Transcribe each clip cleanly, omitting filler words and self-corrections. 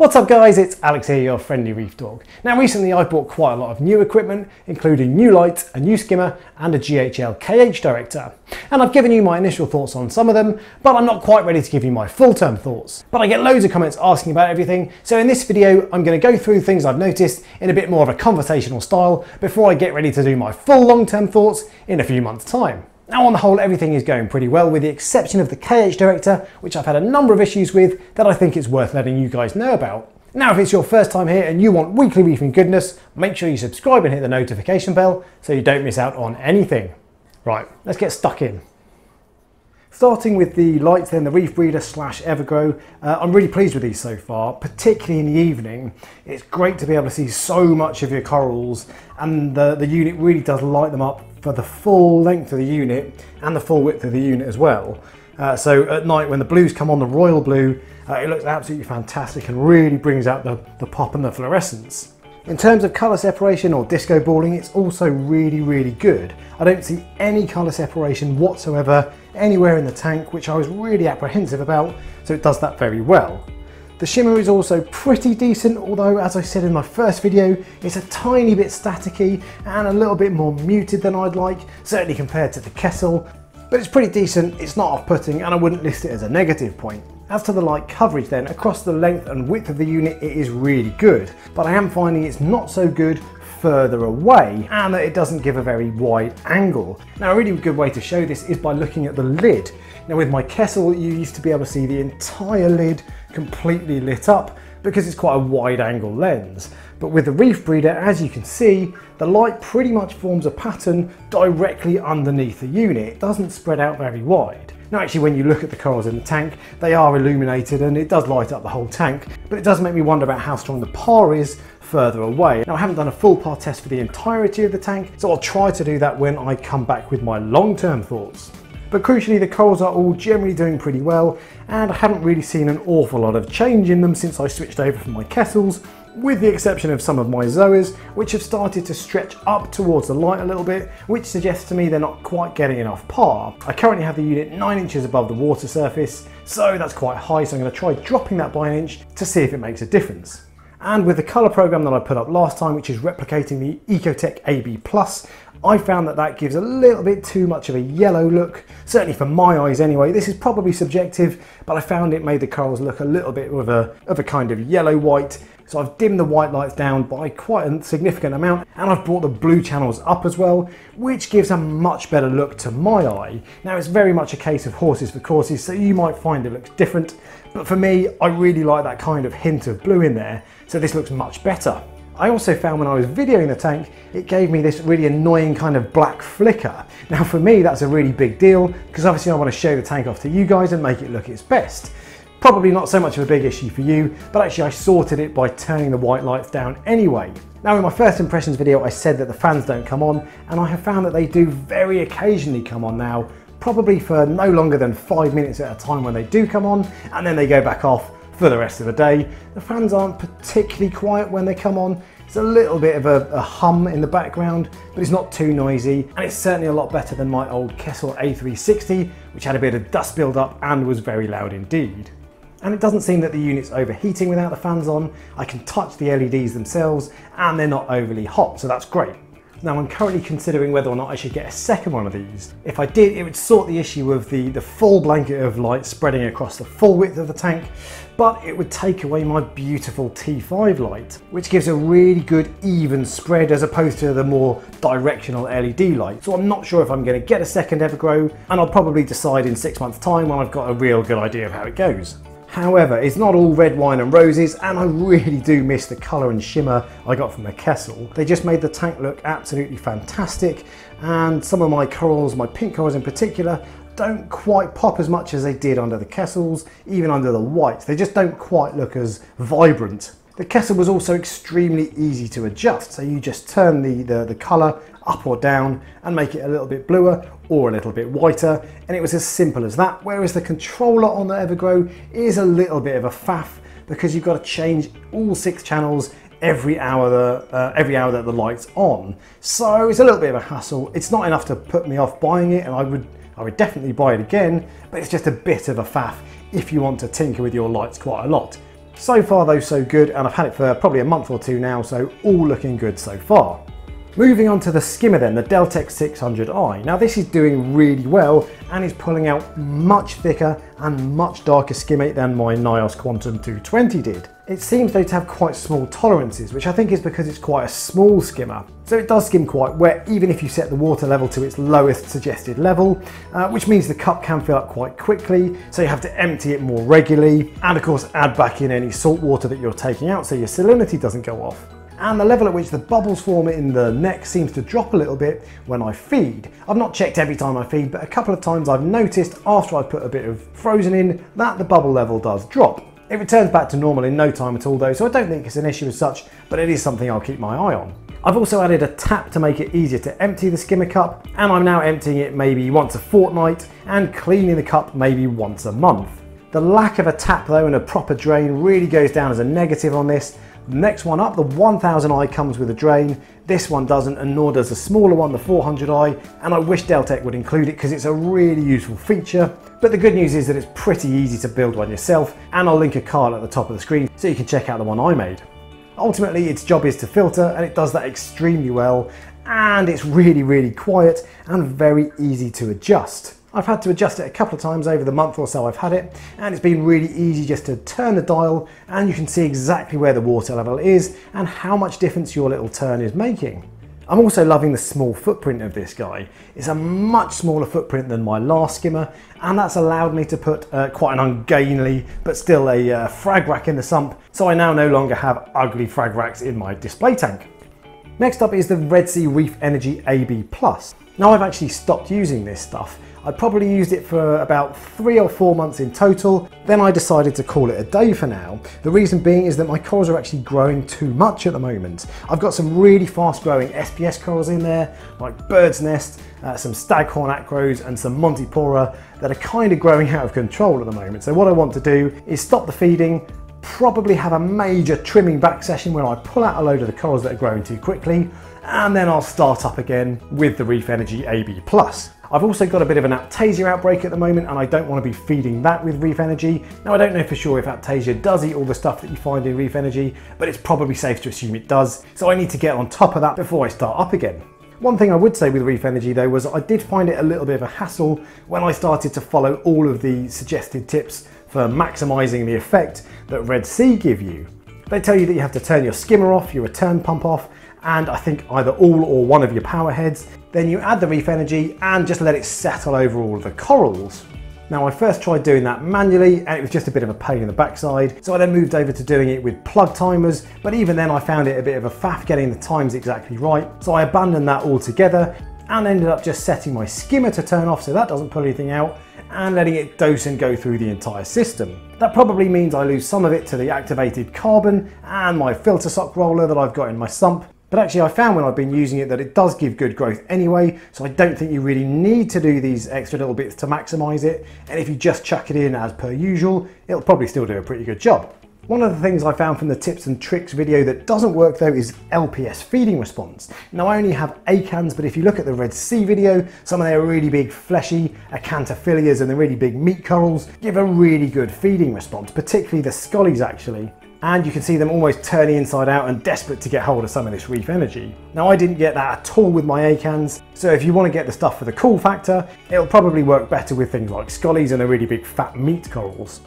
What's up guys, it's Alex here, your friendly reef dog. Now recently I bought quite a lot of new equipment, including new lights, a new skimmer and a GHL KH Director. And I've given you my initial thoughts on some of them, but I'm not quite ready to give you my full-term thoughts. But I get loads of comments asking about everything, so in this video I'm going to go through things I've noticed in a bit more of a conversational style before I get ready to do my full long-term thoughts in a few months' time. Now on the whole, everything is going pretty well with the exception of the KH Director, which I've had a number of issues with that I think it's worth letting you guys know about. Now if it's your first time here and you want weekly reefing goodness, make sure you subscribe and hit the notification bell so you don't miss out on anything. Right, let's get stuck in. Starting with the lights then, the Reefbreeder / Evergrow, I'm really pleased with these so far, particularly in the evening. It's great to be able to see so much of your corals, and the unit really does light them up for the full length of the unit and the full width of the unit as well. So at night when the blues come on, the royal blue, it looks absolutely fantastic and really brings out the pop and the fluorescence. In terms of colour separation or disco balling, it's also really good. I don't see any colour separation whatsoever anywhere in the tank, which I was really apprehensive about, so it does that very well. The shimmer is also pretty decent, although as I said in my first video, it's a tiny bit staticky and a little bit more muted than I'd like, certainly compared to the Kessel, but it's pretty decent, it's not off-putting, and I wouldn't list it as a negative point. As to the light coverage then, across the length and width of the unit it is really good, but I am finding it's not so good further away and that it doesn't give a very wide angle. Now a really good way to show this is by looking at the lid. Now with my Kessel you used to be able to see the entire lid completely lit up because it's quite a wide angle lens. But with the Reefbreeder, as you can see, the light pretty much forms a pattern directly underneath the unit. It doesn't spread out very wide. Now actually when you look at the corals in the tank, they are illuminated and it does light up the whole tank, but it does make me wonder about how strong the PAR is further away. Now I haven't done a full PAR test for the entirety of the tank, so I'll try to do that when I come back with my long-term thoughts. But crucially, the corals are all generally doing pretty well, and I haven't really seen an awful lot of change in them since I switched over from my Kessels, with the exception of some of my Zoas, which have started to stretch up towards the light a little bit, which suggests to me they're not quite getting enough PAR. I currently have the unit 9 inches above the water surface, so that's quite high, so I'm going to try dropping that by an inch to see if it makes a difference. And with the colour program that I put up last time, which is replicating the Ecotech AB+, I found that gives a little bit too much of a yellow look, certainly for my eyes anyway. This is probably subjective, but I found it made the corals look a little bit of a kind of yellow-white. So I've dimmed the white lights down by quite a significant amount, and I've brought the blue channels up as well, which gives a much better look to my eye. Now it's very much a case of horses for courses, so you might find it looks different, but for me, I really like that kind of hint of blue in there, so this looks much better. I also found when I was videoing the tank, it gave me this really annoying kind of black flicker. Now for me, that's a really big deal, because obviously I want to show the tank off to you guys and make it look its best. Probably not so much of a big issue for you, but actually I sorted it by turning the white lights down anyway. Now in my first impressions video I said that the fans don't come on, and I have found that they do very occasionally come on now, probably for no longer than 5 minutes at a time when they do come on, and then they go back off for the rest of the day. The fans aren't particularly quiet when they come on. It's a little bit of a hum in the background, but it's not too noisy, and it's certainly a lot better than my old Kessel A360, which had a bit of dust build-up and was very loud indeed. And it doesn't seem that the unit's overheating without the fans on. I can touch the LEDs themselves and they're not overly hot, so that's great. Now I'm currently considering whether or not I should get a second one of these. If I did, it would sort the issue of the full blanket of light spreading across the full width of the tank, but it would take away my beautiful T5 light, which gives a really good even spread as opposed to the more directional LED light. So I'm not sure if I'm going to get a second Evergrow, and I'll probably decide in 6 months' time when I've got a real good idea of how it goes. However, it's not all red wine and roses, and I really do miss the colour and shimmer I got from the Kessel. They just made the tank look absolutely fantastic, and some of my corals, my pink corals in particular, don't quite pop as much as they did under the Kessels, even under the whites. They just don't quite look as vibrant. The Kessel was also extremely easy to adjust, so you just turn the colour up or down and make it a little bit bluer or a little bit whiter, and it was as simple as that, whereas the controller on the Evergrow is a little bit of a faff because you've got to change all 6 channels every hour that the light's on. So it's a little bit of a hassle. It's not enough to put me off buying it, and I would definitely buy it again, but it's just a bit of a faff if you want to tinker with your lights quite a lot. So far though, so good, and I've had it for probably a month or two now, so all looking good so far. Moving on to the skimmer then, the Deltec 600i. Now this is doing really well and is pulling out much thicker and much darker skimmate than my NIOS Quantum 220 did. It seems though to have quite small tolerances, which I think is because it's quite a small skimmer. So it does skim quite wet even if you set the water level to its lowest suggested level, which means the cup can fill up quite quickly, so you have to empty it more regularly, and of course add back in any salt water that you're taking out so your salinity doesn't go off. And the level at which the bubbles form in the neck seems to drop a little bit when I feed. I've not checked every time I feed, but a couple of times I've noticed after I put a bit of frozen in that the bubble level does drop. It returns back to normal in no time at all though, so I don't think it's an issue as such, but it is something I'll keep my eye on. I've also added a tap to make it easier to empty the skimmer cup, and I'm now emptying it maybe once a fortnight and cleaning the cup maybe once a month. The lack of a tap though and a proper drain really goes down as a negative on this. The next one up, the 1000i, comes with a drain. This one doesn't, and nor does the smaller one, the 400i, and I wish Deltec would include it because it's a really useful feature. But the good news is that it's pretty easy to build one yourself, and I'll link a card at the top of the screen so you can check out the one I made. Ultimately, its job is to filter, and it does that extremely well, and it's really quiet and very easy to adjust. I've had to adjust it a couple of times over the month or so I've had it, and it's been really easy just to turn the dial and you can see exactly where the water level is and how much difference your little turn is making. I'm also loving the small footprint of this guy. It's a much smaller footprint than my last skimmer, and that's allowed me to put quite an ungainly but still a frag rack in the sump, so I now no longer have ugly frag racks in my display tank. Next up is the Sea Reef Energy Ab+. Now I've actually stopped using this stuff. I probably used it for about 3 or 4 months in total, then I decided to call it a day for now. The reason being is that my corals are actually growing too much at the moment. I've got some really fast growing SPS corals in there, like bird's nest, some staghorn acros and some Montipora that are kind of growing out of control at the moment. So what I want to do is stop the feeding, probably have a major trimming back session where I pull out a load of the corals that are growing too quickly, and then I'll start up again with the Reef Energy AB+. I've also got a bit of an Aptasia outbreak at the moment, and I don't want to be feeding that with Reef Energy. Now I don't know for sure if Aptasia does eat all the stuff that you find in Reef Energy, but it's probably safe to assume it does, so I need to get on top of that before I start up again. One thing I would say with Reef Energy though was I did find it a little bit of a hassle when I started to follow all of the suggested tips for maximising the effect that Red Sea give you. They tell you that you have to turn your skimmer off, your return pump off, and I think either all or one of your power heads. Then you add the Reef Energy and just let it settle over all of the corals. Now I first tried doing that manually and it was just a bit of a pain in the backside, so I then moved over to doing it with plug timers, but even then I found it a bit of a faff getting the times exactly right, so I abandoned that altogether and ended up just setting my skimmer to turn off so that doesn't pull anything out, and letting it dose and go through the entire system. That probably means I lose some of it to the activated carbon and my filter sock roller that I've got in my sump, but actually I found when I've been using it that it does give good growth anyway, so I don't think you really need to do these extra little bits to maximise it, and if you just chuck it in as per usual, it'll probably still do a pretty good job. One of the things I found from the tips and tricks video that doesn't work though is Lps Feeding Response. Now I only have acans, but if you look at the Red Sea video, some of their really big fleshy acanthophilias and the really big meat corals give a really good feeding response, particularly the scollies actually. And you can see them almost turning inside out and desperate to get hold of some of this Reef Energy. Now I didn't get that at all with my acans, so if you want to get the stuff for the cool factor, it'll probably work better with things like scollies and the really big fat meat corals.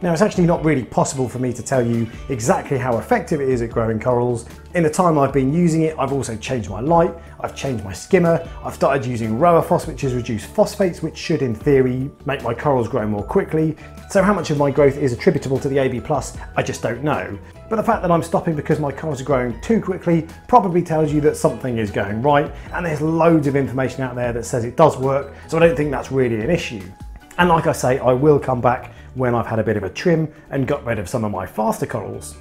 Now it's actually not really possible for me to tell you exactly how effective it is at growing corals. In the time I've been using it, I've also changed my light, I've changed my skimmer, I've started using Roaphos, which is reduced phosphates, which should in theory make my corals grow more quickly. So how much of my growth is attributable to the AB+, I just don't know. But the fact that I'm stopping because my corals are growing too quickly probably tells you that something is going right, and there's loads of information out there that says it does work, so I don't think that's really an issue. And like I say, I will come back when I've had a bit of a trim and got rid of some of my faster corals.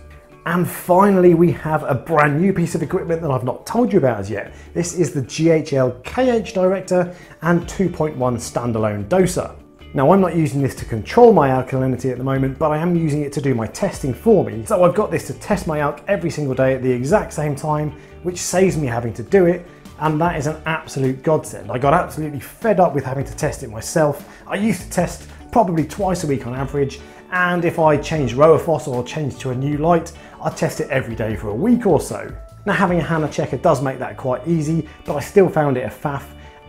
And finally, we have a brand new piece of equipment that I've not told you about as yet. This is the GHL KH Director and 2.1 standalone doser. Now I'm not using this to control my alkalinity at the moment, but I am using it to do my testing for me. So I've got this to test my alk every single day at the exact same time, which saves me having to do it. And that is an absolute godsend. I got absolutely fed up with having to test it myself. I used to test probably twice a week on average, and if I change rower fossil or change to a new light, I test it every day for a week or so. Now having a Hannah checker does make that quite easy, but I still found it a faff,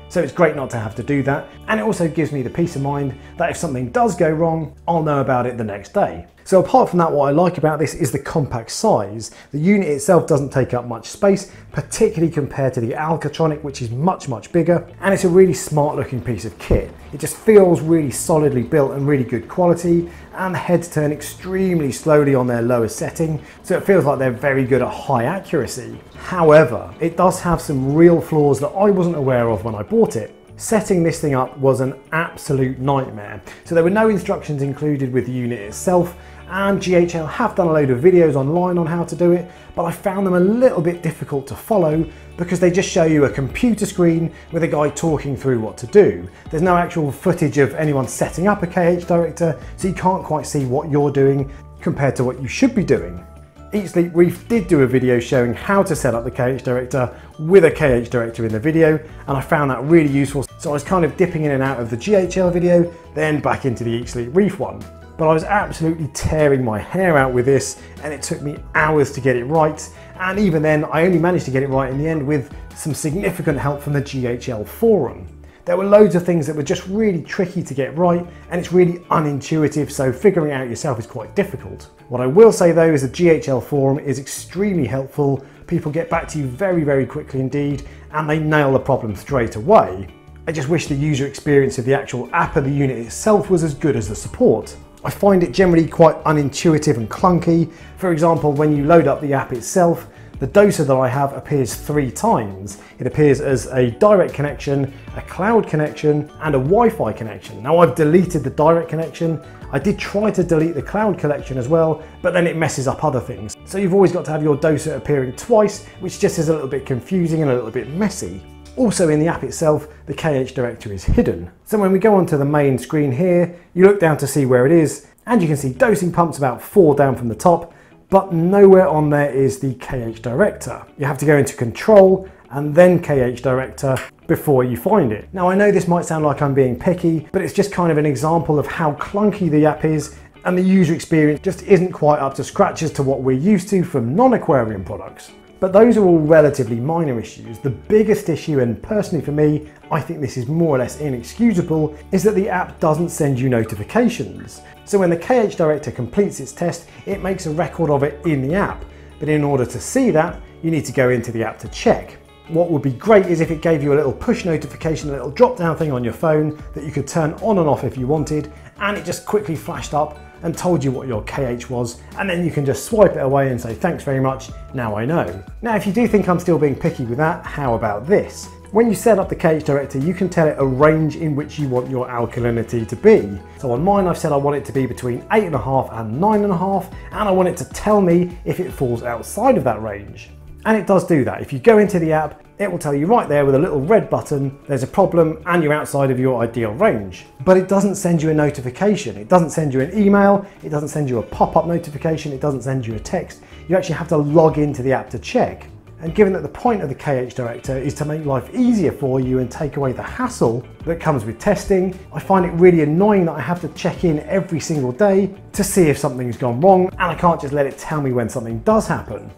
so it's great not to have to do that, and it also gives me the peace of mind that if something does go wrong, I'll know about it the next day. So apart from that, what I like about this is the compact size. The unit itself doesn't take up much space, particularly compared to the Alcatronic, which is much bigger, and it's a really smart looking piece of kit. It just feels really solidly built and really good quality, and the heads turn extremely slowly on their lower setting, so it feels like they're very good at high accuracy. However, it does have some real flaws that I wasn't aware of when I bought it. Setting this thing up was an absolute nightmare. So there were no instructions included with the unit itself, and GHL have done a load of videos online on how to do it, but I found them a little bit difficult to follow because they just show you a computer screen with a guy talking through what to do. There's no actual footage of anyone setting up a KH Director, so you can't quite see what you're doing compared to what you should be doing. Eat Sleep Reef did do a video showing how to set up the KH Director with a KH Director in the video, and I found that really useful. So I was kind of dipping in and out of the GHL video, then back into the Eat Sleep Reef one. But I was absolutely tearing my hair out with this, and it took me hours to get it right. And even then, I only managed to get it right in the end with some significant help from the GHL forum. There were loads of things that were just really tricky to get right, and it's really unintuitive, so figuring it out yourself is quite difficult. What I will say though is the GHL forum is extremely helpful. People get back to you very quickly indeed, and they nail the problem straight away. I just wish the user experience of the actual app of the unit itself was as good as the support. I find it generally quite unintuitive and clunky. For example, when you load up the app itself, the doser that I have appears 3 times. It appears as a direct connection, a cloud connection, and a Wi-Fi connection. Now I've deleted the direct connection. I did try to delete the cloud connection as well, but then it messes up other things. So you've always got to have your doser appearing twice, which just is a little bit confusing and a little bit messy. Also in the app itself, the KH Director is hidden. So when we go onto the main screen here, you look down to see where it is, and you can see dosing pumps about 4 down from the top, but nowhere on there is the KH Director. You have to go into Control and then KH Director before you find it. Now I know this might sound like I'm being picky, but it's just kind of an example of how clunky the app is, and the user experience just isn't quite up to scratch as to what we're used to from non-aquarium products. But those are all relatively minor issues. The biggest issue, and personally for me, I think this is more or less inexcusable, is that the app doesn't send you notifications. So when the KH Director completes its test, it makes a record of it in the app. But in order to see that, you need to go into the app to check. What would be great is if it gave you a little push notification, a little drop down thing on your phone that you could turn on and off if you wanted, and it just quickly flashed up and told you what your KH was, and then you can just swipe it away and say thanks very much, now I know. Now if you do think I'm still being picky with that, how about this? When you set up the KH Director, you can tell it a range in which you want your alkalinity to be. So on mine I've said I want it to be between 8.5 and 9.5, and I want it to tell me if it falls outside of that range. And it does do that. If you go into the app, it will tell you right there with a little red button, there's a problem and you're outside of your ideal range. But it doesn't send you a notification. It doesn't send you an email. It doesn't send you a pop-up notification. It doesn't send you a text. You actually have to log into the app to check. And given that the point of the KH Director is to make life easier for you and take away the hassle that comes with testing, I find it really annoying that I have to check in every single day to see if something's gone wrong, and I can't just let it tell me when something does happen.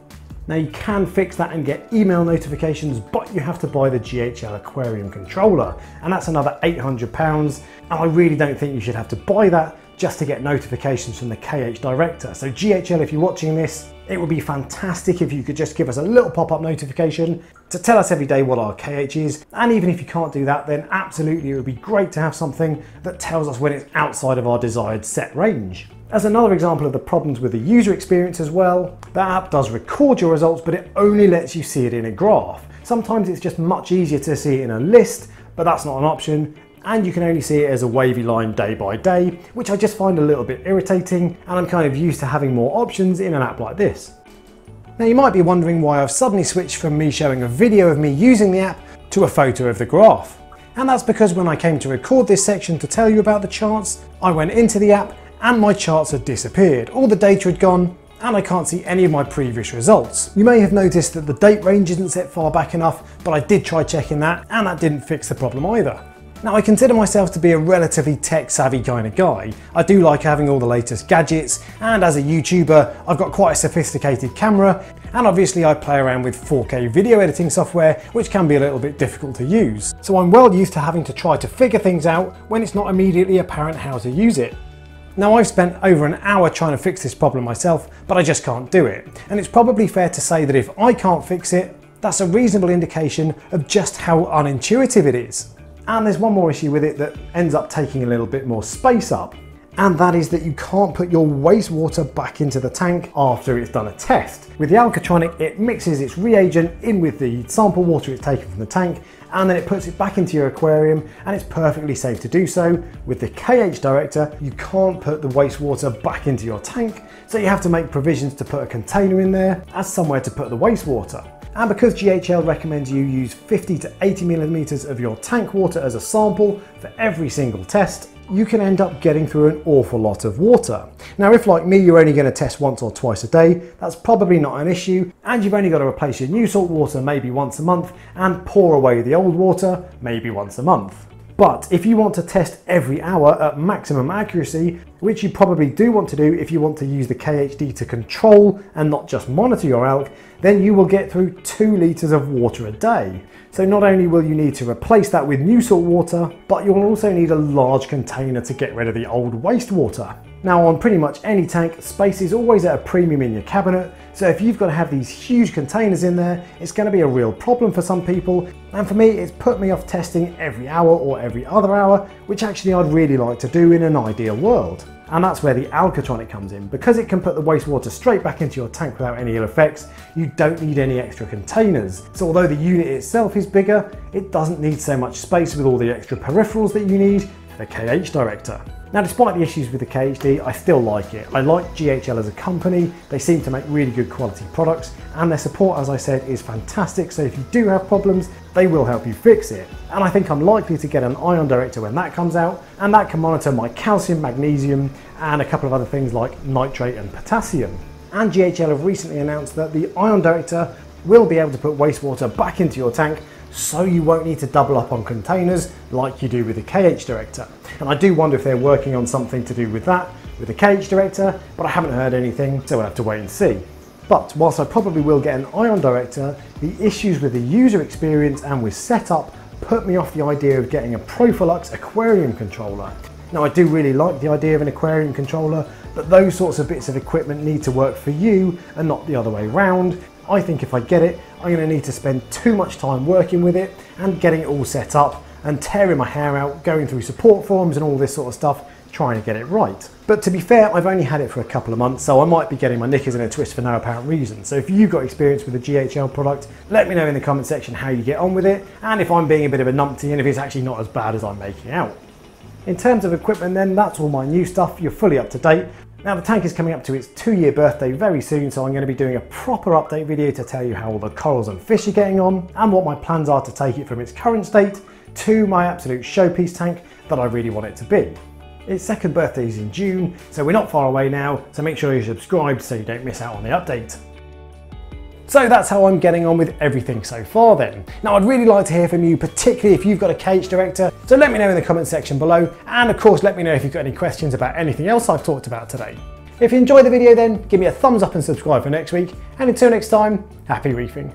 Now you can fix that and get email notifications, but you have to buy the GHL Aquarium controller, and that's another £800, and I really don't think you should have to buy that just to get notifications from the KH Director. So GHL, if you're watching this, it would be fantastic if you could just give us a little pop-up notification to tell us every day what our KH is, and even if you can't do that, then absolutely it would be great to have something that tells us when it's outside of our desired set range. As another example of the problems with the user experience as well, the app does record your results, but it only lets you see it in a graph. Sometimes it's just much easier to see it in a list, but that's not an option, and you can only see it as a wavy line day by day, which I just find a little bit irritating, and I'm kind of used to having more options in an app like this. Now you might be wondering why I've suddenly switched from me showing a video of me using the app to a photo of the graph. And that's because when I came to record this section to tell you about the charts, I went into the app and my charts had disappeared. All the data had gone, and I can't see any of my previous results. You may have noticed that the date range isn't set far back enough, but I did try checking that, and that didn't fix the problem either. Now, I consider myself to be a relatively tech savvy kind of guy. I do like having all the latest gadgets, and as a YouTuber, I've got quite a sophisticated camera, and obviously I play around with 4K video editing software, which can be a little bit difficult to use. So I'm well used to having to try to figure things out when it's not immediately apparent how to use it. Now, I've spent over an hour trying to fix this problem myself, but I just can't do it. And it's probably fair to say that if I can't fix it, that's a reasonable indication of just how unintuitive it is. And there's one more issue with it that ends up taking a little bit more space up, and that is that you can't put your wastewater back into the tank after it's done a test. With the Alkatronic, it mixes its reagent in with the sample water it's taken from the tank, and then it puts it back into your aquarium, and it's perfectly safe to do so. With the KH Director, you can't put the wastewater back into your tank, so you have to make provisions to put a container in there as somewhere to put the wastewater. And because GHL recommends you use 50 to 80 millimeters of your tank water as a sample for every single test, you can end up getting through an awful lot of water. Now, if like me, you're only going to test once or twice a day, that's probably not an issue, and you've only got to replace your new salt water maybe once a month and pour away the old water maybe once a month. But if you want to test every hour at maximum accuracy, which you probably do want to do if you want to use the KHD to control and not just monitor your alk, then you will get through 2 litres of water a day. So not only will you need to replace that with new salt water, but you'll also need a large container to get rid of the old wastewater. Now, on pretty much any tank, space is always at a premium in your cabinet, so if you've got to have these huge containers in there, it's going to be a real problem for some people, and for me it's put me off testing every hour or every other hour, which actually I'd really like to do in an ideal world. And that's where the Alkatronic comes in. Because it can put the wastewater straight back into your tank without any ill effects, you don't need any extra containers. So although the unit itself is bigger, it doesn't need so much space with all the extra peripherals that you need for the KH Director. Now, despite the issues with the KHD, I still like it. I like GHL as a company. They seem to make really good quality products, and their support, as I said, is fantastic. So if you do have problems, they will help you fix it. And I think I'm likely to get an Ion Director when that comes out, and that can monitor my calcium, magnesium, and a couple of other things like nitrate and potassium. And GHL have recently announced that the Ion Director will be able to put wastewater back into your tank, so you won't need to double up on containers like you do with the KH Director. And I do wonder if they're working on something to do with that with the KH Director, but I haven't heard anything, so we'll have to wait and see. But whilst I probably will get an Ion Director, the issues with the user experience and with setup put me off the idea of getting a Profilux aquarium controller. Now, I do really like the idea of an aquarium controller, but those sorts of bits of equipment need to work for you and not the other way around. I think if I get it, I'm going to need to spend too much time working with it and getting it all set up and tearing my hair out, going through support forums and all this sort of stuff, trying to get it right. But to be fair, I've only had it for a couple of months, so I might be getting my knickers in a twist for no apparent reason. So if you've got experience with the GHL product, let me know in the comment section how you get on with it, and if I'm being a bit of a numpty and if it's actually not as bad as I'm making out. In terms of equipment then, that's all my new stuff. You're fully up to date. Now, the tank is coming up to its 2-year birthday very soon, so I'm going to be doing a proper update video to tell you how all the corals and fish are getting on and what my plans are to take it from its current state to my absolute showpiece tank that I really want it to be. Its second birthday is in June, so we're not far away now, so make sure you're subscribed so you don't miss out on the update. So that's how I'm getting on with everything so far then. Now, I'd really like to hear from you, particularly if you've got a KH Director, so let me know in the comment section below, and of course let me know if you've got any questions about anything else I've talked about today. If you enjoyed the video then, give me a thumbs up and subscribe for next week, and until next time, happy reefing.